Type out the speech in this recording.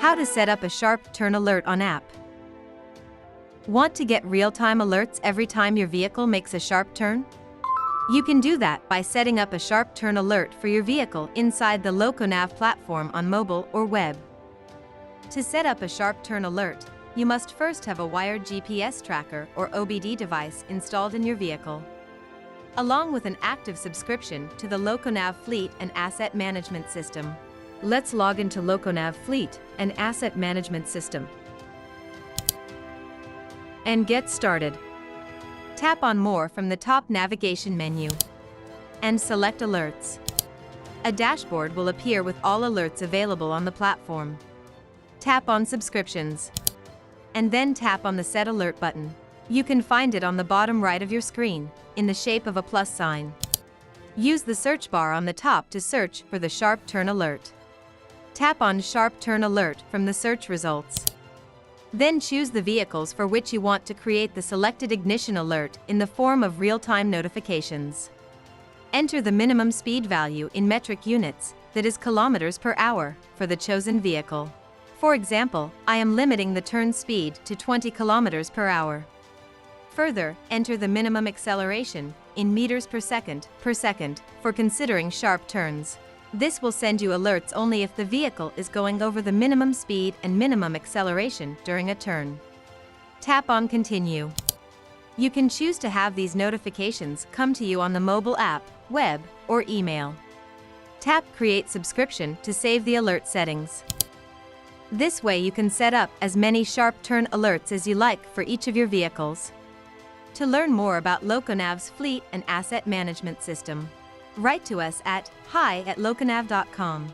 How to set up a sharp turn alert on app. Want to get real-time alerts every time your vehicle makes a sharp turn? You can do that by setting up a sharp turn alert for your vehicle inside the LocoNav platform on mobile or web. To set up a sharp turn alert, you must first have a wired GPS tracker or OBD device installed in your vehicle, along with an active subscription to the LocoNav Fleet and Asset Management System. Let's log into LocoNav Fleet and Asset Management System and get started. Tap on More from the top navigation menu and select Alerts. A dashboard will appear with all alerts available on the platform. Tap on Subscriptions and then tap on the Set Alert button. You can find it on the bottom right of your screen, in the shape of a plus sign. Use the search bar on the top to search for the Sharp Turn Alert. Tap on Sharp Turn Alert from the search results. Then choose the vehicles for which you want to create the selected ignition alert in the form of real-time notifications. Enter the minimum speed value in metric units, that is kilometers per hour, for the chosen vehicle. For example, I am limiting the turn speed to 20 kilometers per hour. Further, enter the minimum acceleration, in meters per second, for considering sharp turns. This will send you alerts only if the vehicle is going over the minimum speed and minimum acceleration during a turn. Tap on Continue. You can choose to have these notifications come to you on the mobile app, web, or email. Tap Create Subscription to save the alert settings. This way you can set up as many sharp turn alerts as you like for each of your vehicles. To learn more about LocoNav's Fleet and Asset Management System, write to us at hi@loconav.com.